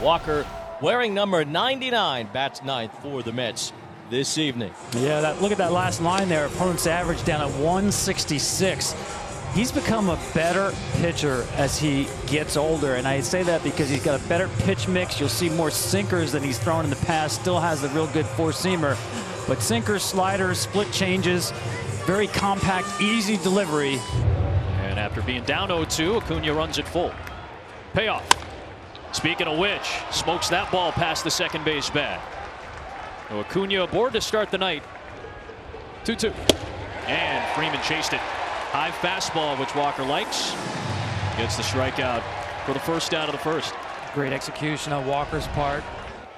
Walker, wearing number 99, bats ninth for the Mets this evening. Yeah, look at that last line there. Opponent's average down at 166. He's become a better pitcher as he gets older, and I say that because he's got a better pitch mix. You'll see more sinkers than he's thrown in the past. Still has a real good four-seamer, but sinkers, sliders, split changes, very compact, easy delivery. And after being down 0-2, Acuna runs it full. Payoff. Speaking of which, smokes that ball past the second base bag. So Acuna aboard to start the night. 2-2. And Freeman chased it. High fastball, which Walker likes. Gets the strikeout for the first out of the first. Great execution on Walker's part.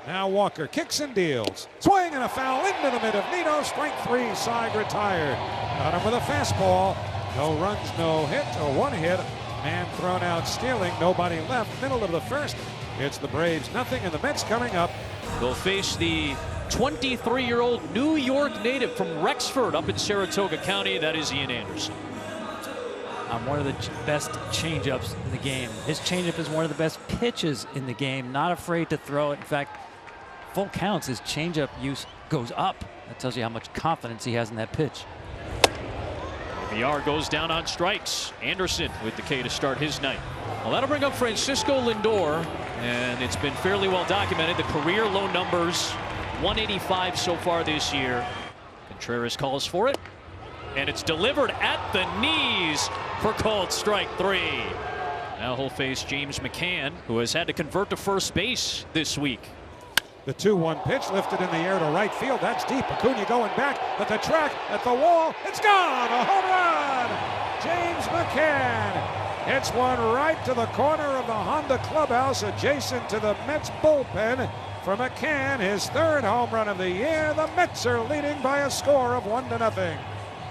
Now Walker kicks and deals. Swing and a foul into the mid of Nito. Strike three. Side retired. Got him with a fastball. No runs, no hit, or one hit. Man thrown out stealing. Nobody left. Middle of the first. It's the Braves nothing, and the Mets coming up. They'll face the 23-year-old New York native from Rexford up in Saratoga County. That is Ian Anderson. One of the best changeups in the game. His changeup is one of the best pitches in the game. Not afraid to throw it. In fact, full counts, his changeup use goes up. That tells you how much confidence he has in that pitch. VR goes down on strikes. Anderson with the K to start his night. Well, that'll bring up Francisco Lindor, and it's been fairly well documented. The career low numbers, 185 so far this year. Contreras calls for it, and it's delivered at the knees for called strike three. Now he'll face James McCann, who has had to convert to first base this week. The 2-1 pitch lifted in the air to right field. That's deep. Acuna going back at the track, at the wall. It's gone. A home run. James McCann hits one right to the corner of the Honda clubhouse adjacent to the Mets bullpen. For McCann, his third home run of the year. The Mets are leading by a score of 1-0.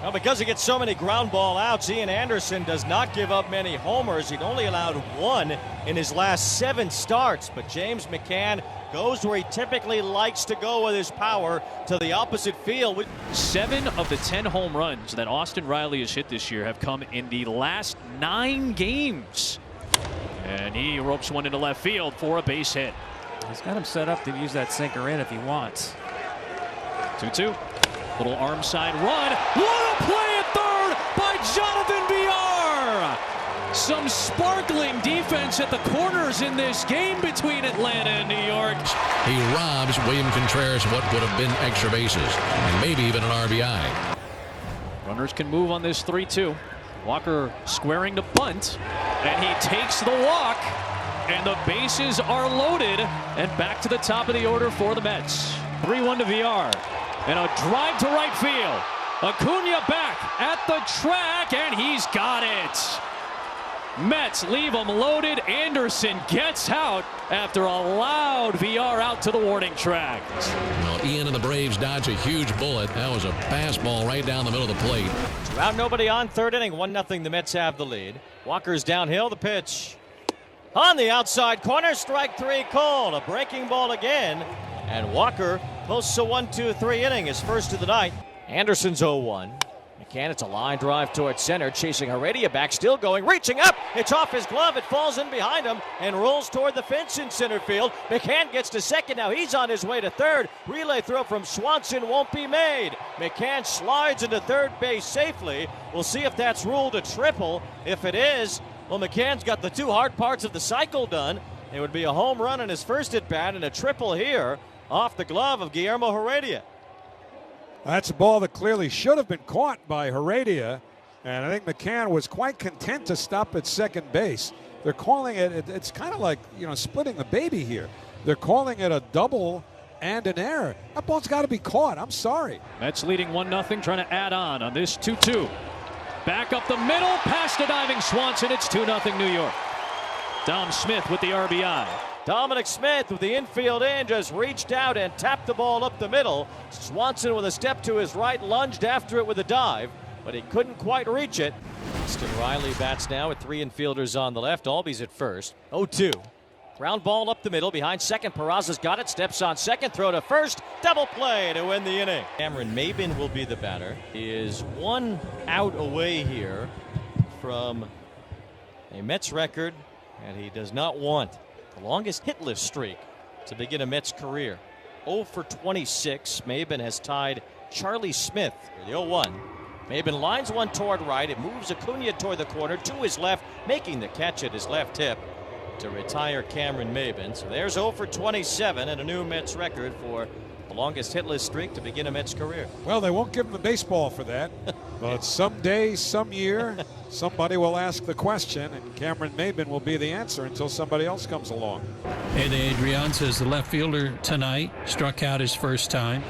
Well, because he gets so many ground ball outs, Ian Anderson does not give up many homers. He'd only allowed one in his last 7 starts. But James McCann goes where he typically likes to go with his power, to the opposite field. 7 of the 10 home runs that Austin Riley has hit this year have come in the last 9 games. And he ropes one into left field for a base hit. He's got him set up to use that sinker in if he wants. 2-2. Little arm side run. What a play at third by Jonathan VR. Some sparkling defense at the corners in this game between Atlanta and New York. He robs William Contreras what would have been extra bases and maybe even an RBI. Runners can move on this 3-2. Walker squaring to bunt, and he takes the walk, and the bases are loaded, and back to the top of the order for the Mets. 3-1 to VR. And a drive to right field. Acuna back at the track, and he's got it. Mets leave him loaded. Anderson gets out after a loud VR out to the warning track. Well, Ian and the Braves dodge a huge bullet. That was a fastball right down the middle of the plate. Out nobody on third inning. 1-0. The Mets have the lead. Walker's downhill. The pitch on the outside corner. Strike three called. A breaking ball again. And Walker posts a 1-2-3 inning, his first of the night. Anderson's 0-1. McCann, it's a line drive towards center, chasing Heredia back, still going, reaching up. It's off his glove. It falls in behind him and rolls toward the fence in center field. McCann gets to second. Now he's on his way to third. Relay throw from Swanson won't be made. McCann slides into third base safely. We'll see if that's ruled a triple. If it is, well, McCann's got the 2 hard parts of the cycle done. It would be a home run in his first at bat and a triple here off the glove of Guillermo Heredia. That's a ball that clearly should have been caught by Heredia, and I think McCann was quite content to stop at second base. They're calling it's kind of like, splitting the baby here. They're calling it a double and an error. That ball's got to be caught. I'm sorry. Mets leading 1-0, trying to add on this 2-2. Back up the middle, past a diving Swanson. It's 2-0 New York. Dom Smith with the RBI. Dominic Smith with the infield in just reached out and tapped the ball up the middle. Swanson with a step to his right, lunged after it with a dive, but he couldn't quite reach it. Austin Riley bats now with 3 infielders on the left. Albies at first. 0-2. Ground ball up the middle behind second. Peraza's got it. Steps on second. Throw to first. Double play to win the inning. Cameron Maybin will be the batter. He is 1 out away here from a Mets record, and he does not want The longest hitless streak to begin a Mets career. 0 for 26. Maben has tied Charlie Smith for the 0-1. Maben lines one toward right. It moves Acuna toward the corner to his left, making the catch at his left hip to retire Cameron Maben. So there's 0 for 27 and a new Mets record for the longest hitless streak to begin a Mets career. Well, they won't give him the baseball for that. But someday, some year, somebody will ask the question, and Cameron Maben will be the answer until somebody else comes along. Adrianza is the left fielder tonight. Struck out his first time.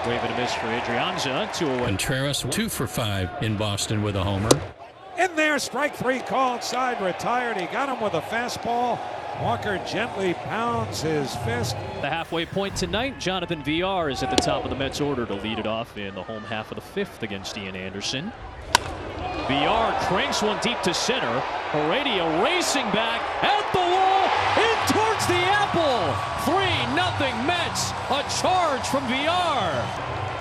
Wave and a miss for Adrianza. 2-0. Contreras 2 for 5 in Boston with a homer. In there, strike three called, side retired. He got him with a fastball. Walker gently pounds his fist. The halfway point tonight, Jonathan VR is at the top of the Mets order to lead it off in the home half of the fifth against Ian Anderson. VR cranks one deep to center. Heredia racing back at the wall, in towards the apple. 3-0 Mets. A charge from VR.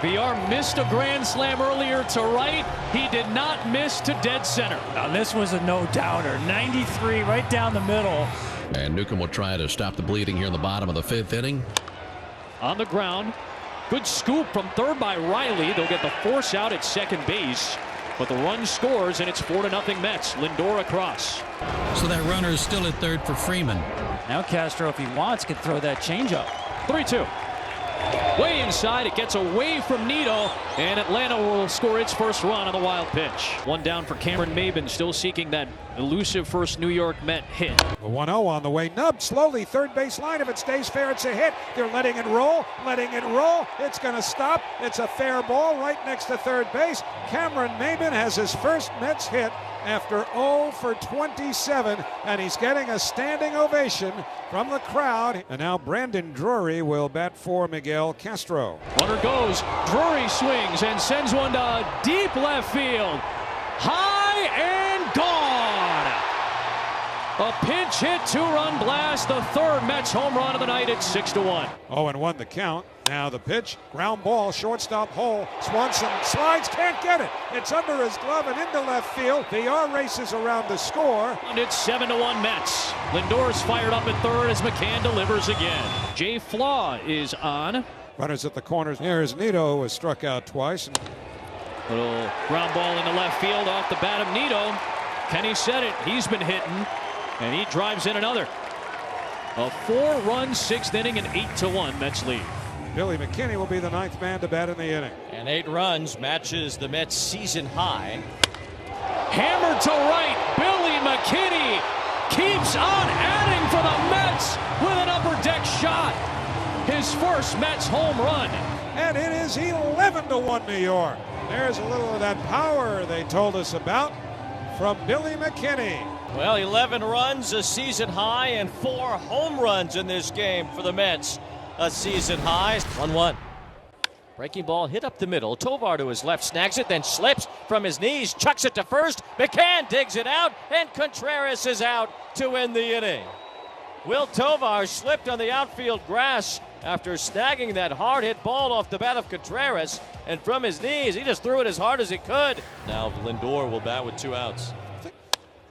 VR missed a grand slam earlier to right. He did not miss to dead center. Now this was a no-doubter. 93 right down the middle. And Newcomb will try to stop the bleeding here in the bottom of the fifth inning. On the ground. Good scoop from third by Riley. They'll get the force out at second base. But the run scores, and it's 4-0 Mets. Lindor across. So that runner is still at third for Freeman. Now Castro, if he wants, can throw that changeup. 3-2. Way inside, it gets away from Nito, and Atlanta will score its first run on the wild pitch. One down for Cameron Maben, still seeking that elusive first New York Met hit. The 1-0 on the way. Nubbed slowly, third base line. If it stays fair, it's a hit. They're letting it roll, letting it roll. It's going to stop. It's a fair ball right next to third base. Cameron Maben has his first Mets hit after 0 for 27, and he's getting a standing ovation from the crowd. And now Brandon Drury will bat for Miguel Castro. Runner goes, Drury swings and sends one to deep left field. High and gone. A pinch hit, two-run blast, the third Mets home run of the night at 6-1. 0-1 the count. Now the pitch, ground ball, shortstop hole. Swanson slides, can't get it. It's under his glove and into left field. VR races around the score. And it's 7-1 Mets. Lindor's fired up at third as McCann delivers again. Jay Flaw is on. Runners at the corners. Here's Nito, who was struck out twice. Little ground ball into left field off the bat of Nito. Kenny said it. He's been hitting, and he drives in another. A 4-run sixth inning and 8-1 Mets lead. Billy McKinney will be the ninth man to bat in the inning. And 8 runs matches the Mets season high. Hammered to right. Billy McKinney keeps on adding for the Mets with an upper deck shot. His first Mets home run. And it is 11-1 New York. There's a little of that power they told us about from Billy McKinney. Well, 11 runs, a season high, and 4 home runs in this game for the Mets. A season high. 1-1. Breaking ball hit up the middle. Tovar to his left snags it, then slips from his knees, chucks it to first. McCann digs it out, and Contreras is out to end the inning. Will Tovar slipped on the outfield grass after snagging that hard hit ball off the bat of Contreras, and from his knees he just threw it as hard as he could. Now Lindor will bat with 2 outs.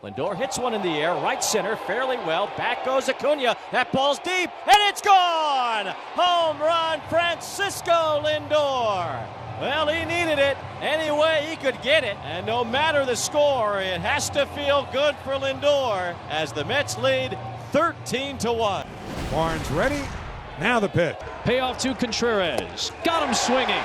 Lindor hits one in the air, right center, fairly well. Back goes Acuna. That ball's deep, and it's gone! Home run, Francisco Lindor. Well, he needed it any way he could get it. And no matter the score, it has to feel good for Lindor as the Mets lead 13-1. Barnes ready. Now the pitch. Payoff to Contreras. Got him swinging.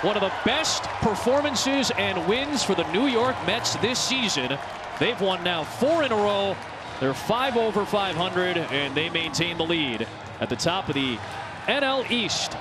One of the best performances and wins for the New York Mets this season. They've won now 4 in a row. They're 5 over 500, and they maintain the lead at the top of the NL East.